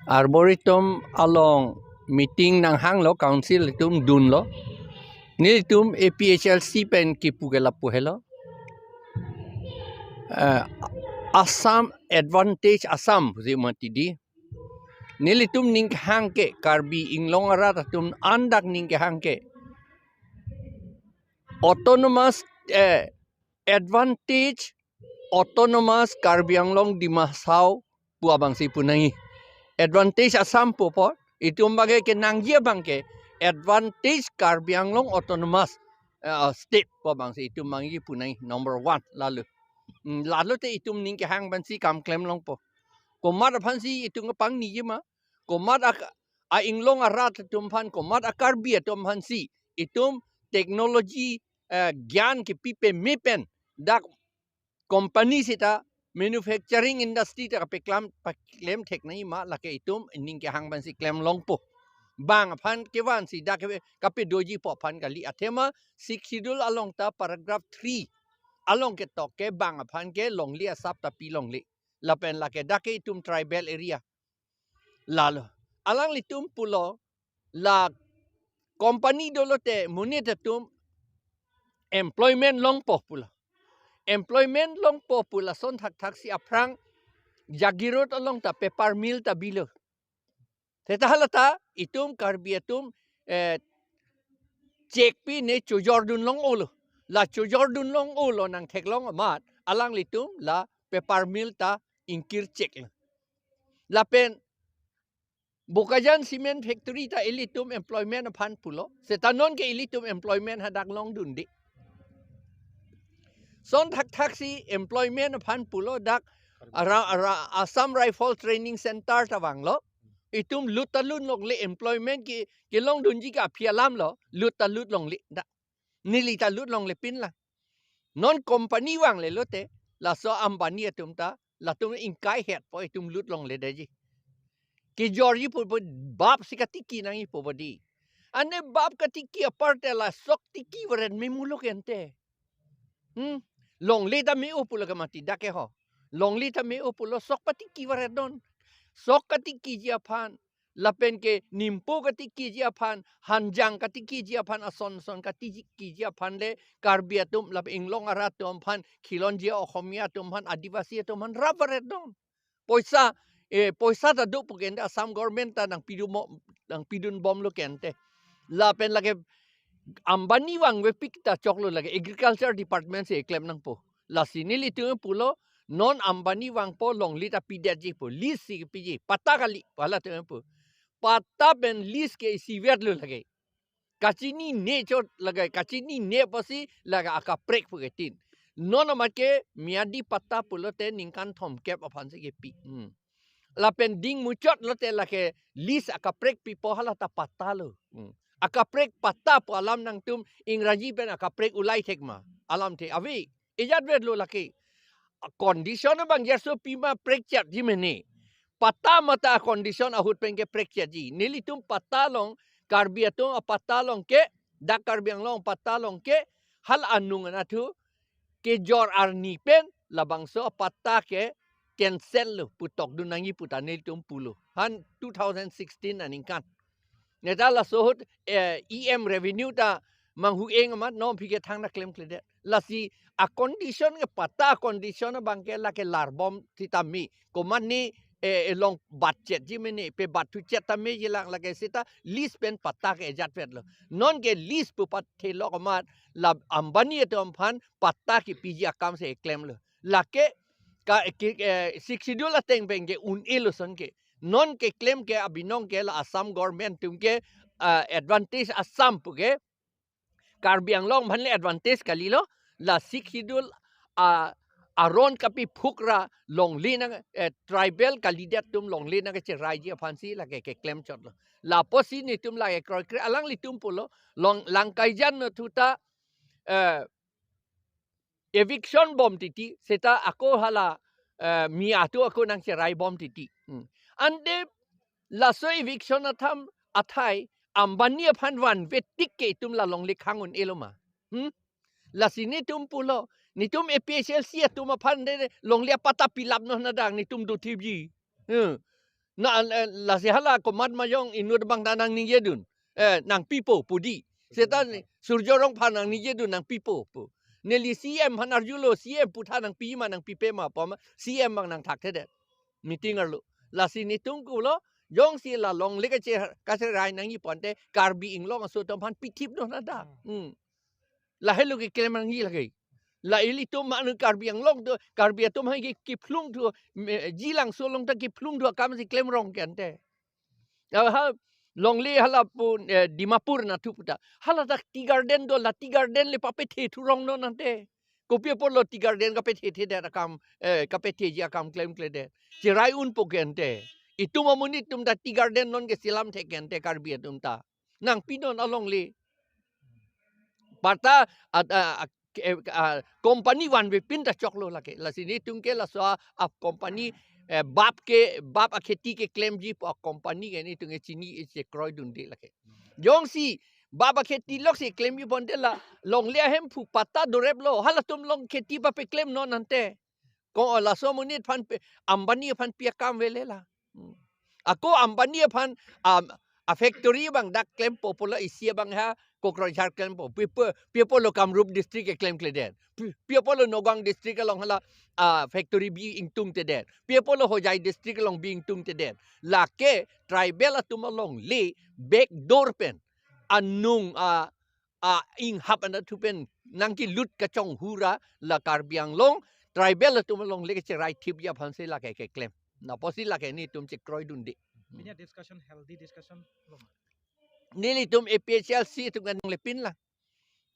Arboretum along meeting ng hang lo council itum dun lo. Nilitum APHLC pen kipugela puhelo. Assam Advantage Assam zimatidi. Nilitum ning hangke karbi inglong arat tum andak ning hangke. Autonomous Advantage Autonomous Karbi Anglong di Masau puabang si punai. Advantage Assam po itu bagai ke nangjia bangke Advantage Karbi Anglong Autonomous State puabang si itu mangi punai number 1 lalu. Lalu te itu ning ke hang bansi kam claim long po. Komat pansi itu ngepang ni ma. Komat a inglong arat tumpan komat a karbi tumpan si itu teknologi ज्ञान के पीपे मेपेन दा company sita manufacturing industry ta claim thek nai ma la ke itum ning ke hang ban si claim long po bang phan ke wan si da ke kape doji po phan kali athema schedule along ta paragraph 3 along ke tok ke bang phan ke long li asap ta pi long li la pen la ke da ke itum tribal area lalo alang litum pulo la company dolote munite tum employment long po pula. Employment long population thak si aprang jagirot along ta paper mill ta bilo. Teta halata itum karbiatum cek pi ne chujordun long olo. La chujordun long olo nang thek long amat alang litum la paper mill ta inkir cek la. La pen bukajan cement factory ta ilitum employment aphan pulo. Seta non ke ilitum employment hadak long dundi. Son thak si employment aphan pulo dak Assam Rifle Training Center tawang lo. Itum lutalun long le employment ki long dunji ka pialam lo lutalut long le da. Nilita lut long le pin la. Non company wang le lote la so ambani atum ta la tum ingkai het po itum lut long le daji. Ki Georgie po bab sikatiki nangi po bodi. Ane bab katiki aparte la sok tiki waren memulok ente. Long le ta me upula ka mati dake ho. Long li ta me upulo sok pati kiwaret don. Sok kati kiji aphan. Lapen ke nimpo kati kiji aphan. Hanjang kati kiji aphan. Ason kati kiji aphan le. Karbiatum lap inglong aratum aphan. Kilonjia okhomia tumhan. Adivasi tumhan. Rabaret don. Poisa ta do pugende Assam government ta nang pidun bom lo kente. Lapen lage ambani wang we pikta choklo lage. Agriculture department se claim nang po. La sinili tu pulo. Non ambani wang po long lita pidaji po lis si piji pata kali pala tu po pata ben lis ke si ver lo lagi kacini ne chot lagai kacini ne pasi laga aka prek po ketin non amat ke miadi pata pulo te ningkan thom kep apan se ke pi la pending muchot lo te la ke lis aka prek pi po hala ta pata lo aka prek pata po alam nang tum ingraji ben aka prek ulai tekma alam te avi ejat ver lo laki condition bang yaso pima prekchat jimene pata mata condition ahut pengke prekchat ji nilitum patalong karbiatung patalong ke dak karbiang long patalong ke hal anung anatu ke jor arni pen labangso pata ke cancel lo putok dunangi putanil tum pulu han 2016 aningkan netala sohut em revenue ta manghu eng amat no phike thang na claim klede lasi a condition ke pata condition bangke la ke larbom titami komani long budget jimene pe batu chetame jilang la ke sita list pen pata ke jat fet lo non ke list pu pat thelo amat la ambani etom phan pata ki piji akam se claim lo la ke ka siksidul ateng bengke un iluson ke non ke claim ke abinong ke la Assam government tum ke advantage Assam pu ke karbiang long bhanle advantage kali lo la siksidul aron kapi phukra long lina tribal kandidat tum long lina ke raji phansi la ke claim chot lo la posi ni tum la ke alang li tum pulo long langkaijan no thuta eviction bom titi seta ako hala mi atu ako nang rai bom titi ande la so eviction atham athai ambani phan wan vetik ke tum la long likhangun eloma la sini tum pulo ni tum APHLC tum phan de long lia pata pilap no nadang ni tum do tibji Na la si hala komat mayong inud bang tanang ni yedun. Nang pipo pudi. Setan surjorong panang ni yedun nang pipo pu. Neli CM hanarjulo CM puta nang pima nang pipema poma CM bang nang takte meeting arlo. La si nitung kulo yong si la long lega che kase rai nang yi ponte karbi inglong so tom pan pitip no nada. La helu ke kelemang yi lagi. La ili tu manu karbi ang long tu karbi tu mai ki plung tu jilang so long ta ki plung tu kam si klem rong kente. Ha long le hala pun Dimapur na tu puta. Hala tak tea garden do la tea garden le pape the tu rong no nante. Kopi por lo tea garden ka pe the de kam ka pe the ji kam klem klede. Cirai un po kente. Itu mamunit tum da tea garden non ke silam the kente karbi tum ta. Nang pinon along le. Parta company wan we pinta choklo lake la sini tungke la so a company bap a kheti ke claim ji a company ke ni tunge chini che kroi dun de lake jong si baba kheti lok si claim ji bonde la long le hem phu pata dorep lo hala tum long kheti pa pe claim non ante ko la so munit phan ambani phan pia kam vele la ako ambani phan a factory bang dak claim popular isia bang ha kokro char claim po people lo Kamrup district ke claim kleden people lo Nogang district along hala factory bi ingtung te den people lo Hojai district along bi ingtung te den la ke tribal atum along le back door pen anung ing hap ana tu pen nangki lut ka chong hura la karbiang long tribal atum along le ke right tip ya phanse la ke claim na posi la ke ni tum che kroi dun de Ini discussion, healthy discussion. Nili tum APHLC tum kan lepin lah.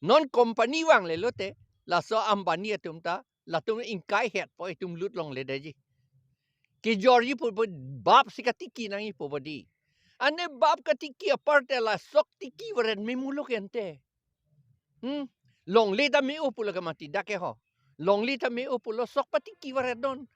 Non company wang le lote la so ambani tum ta la tum ingkai het po tum lut long le daji. Ki George po bab sikatiki nang ipo bodi. Ane bab katiki aparte la sok tiki waren memulok ente. Long le ta me upulo ka mati dake ho. Long le ta me upulo sok patiki waren don.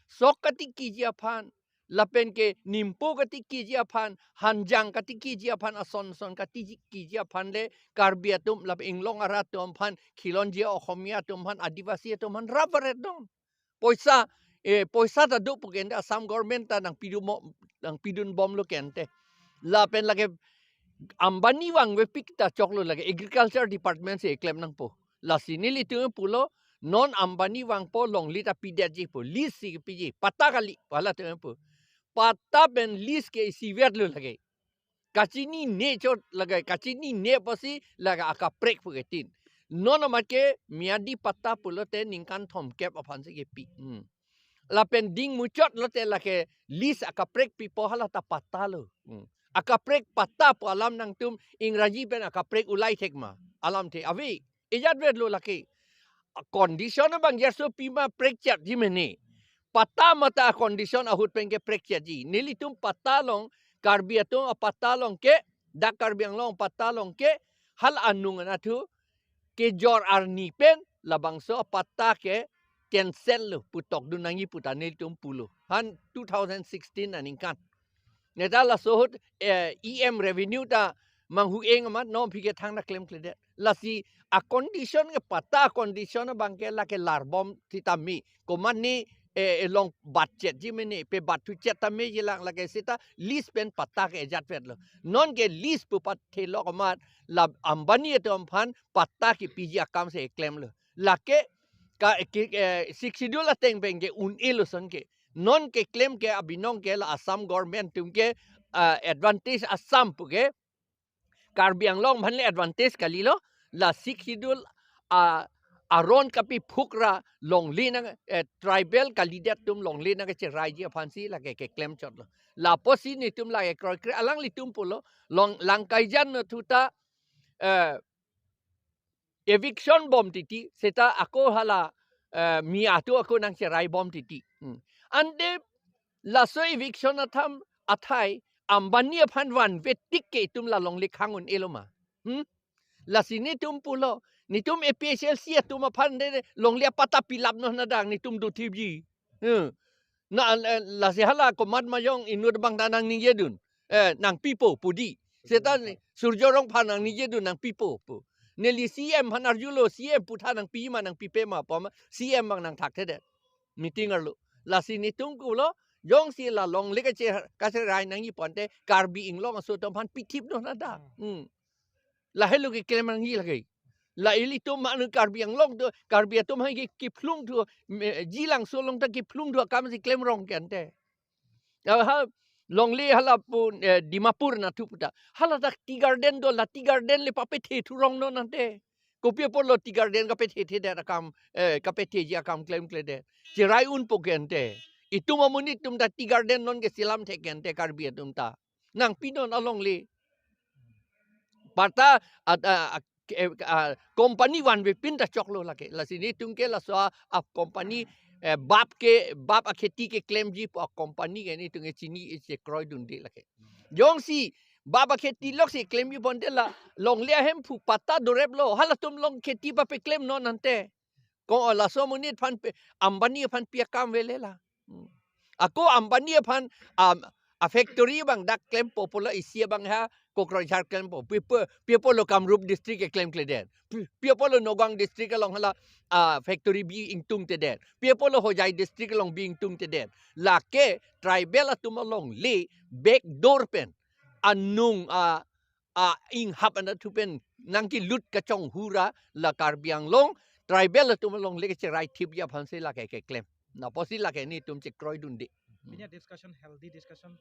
Sok katiki jiapan lapen ke nimpo katiki jiapan hanjang katiki jiapan ason katiki jiapan le karbiatum lap inglong aratum pan kilon jia ohomia tumhan adivasi tumhan rabaret dong poisa poisa ta do pugende Assam government ta nang pidun bom lo kente lapen lage ambani wang we pikta choklo lage agriculture department se claim nang po la sinili tu pulo non ambani wang po long lita pidaji po lisi piji patakali wala tu po pata ben lis ke siver lo lage kachini ne chot lage kachini ne pasi laga aka prek pugetin nono make miadi pata pulote ningkan thom kep aphanse ke pi la pending muchot lote lake lis aka prek pi pohala ta pata lo aka prek pata po alam nang tum ingraji pen aka prek ulai thekma alam the avi ijat vet lo lake condition bang yerso pima prek chat jimene pata mata condition ahut pengke prekya ji nilitum patalong karbiatung patalong ke dak karbiang long patalong ke hal anung na tu ke jor arni pen labangso pata ke cancel lu putok dunangi putane tum pulu han 2016 aningkan netala sohut em revenue ta manghu eng amat nom phike thang na claim klede lasi a condition ke pata condition bangke la ke larbom titami komani long budget jimene pe batu cheta me jilang lage sita list pen patta ke jat vet lo non ke list pu pat the lo kamat la ambani etom phan patta ki piji akam se claim lo la ke ka siksidul ateng benge un iluson ke non ke claim ke abinong ke la Assam government tum ke advantage Assam pu ke karbiang long bhanle advantage kalilo la siksidul aron kapi phukra longli na tribal kalidat tum longli na ke raiji phansi la ke claim chot lo la posi ni tum la ke kre alang li tum pulo long langkaijan no thuta eviction bom titi seta ako hala mi atu ako nang rai bom titi ande la so eviction atham athai ambani phanwan vetik ke tum la longli khangun eloma la sini tum pulo ni tum APHLC tum aphan de longlia pata pilap no nadang ni tum du tibji na la se hala komat mayong inud bang tanang ni yedun nang pipo pudi setan surjorong phanang ni yedun nang pipo pu neli CM hanarjulo CM puta nang pima nang pipema pom CM bang nang thak the meeting arlo la sini tum kulo Jong si la long le ka che rai nang yi ponte karbi ing long so tom pan pitip no na da. La helu ke claim nang yi la ke. La ili to ma nu karbi ang long to karbi to ma ki plung to jilang so long ta ki plung to kam si claim rong kan te. Ha long le hala pun Dimapur na tu puta. Hala dak tea garden do la tea garden le pape the tu rong no nante. Kopi por lo tea garden ka pe the da kam ka pe the ja kam claim de. Cirai un po gente. Itu mamunit tum da tea garden non ke silam the gente karbi tum ta. Nang pinon along le. Parta company wan be pinta choklo lake. La sini tum ke la so a company bap a kheti ke claim ji po company ke ni tunge chini e kroy dun de lake. Jong si baba kheti lok si claim ji bonde la long le hem pu pata dorep lo hala tum long kheti pa pe claim non ante. Ko la so munit pan ambani pan pia kam vele la. Ako ambani pan a factory bang dak claim popular isia bang ha kokroy char claim po people lo Kamrup district ke claim kleden people lo Nogang district along hala factory bi ingtung te den people lo Hojai district along bi ingtung te den la ke tribal atumalong le back door pen anung ing hap ana tu pen nangki lut kachong hura la karbiang long tribal atumalong le ke right tip ya phanse la ke claim na posi la ke ni tum che kroy dun de Ini discussion healthy discussion.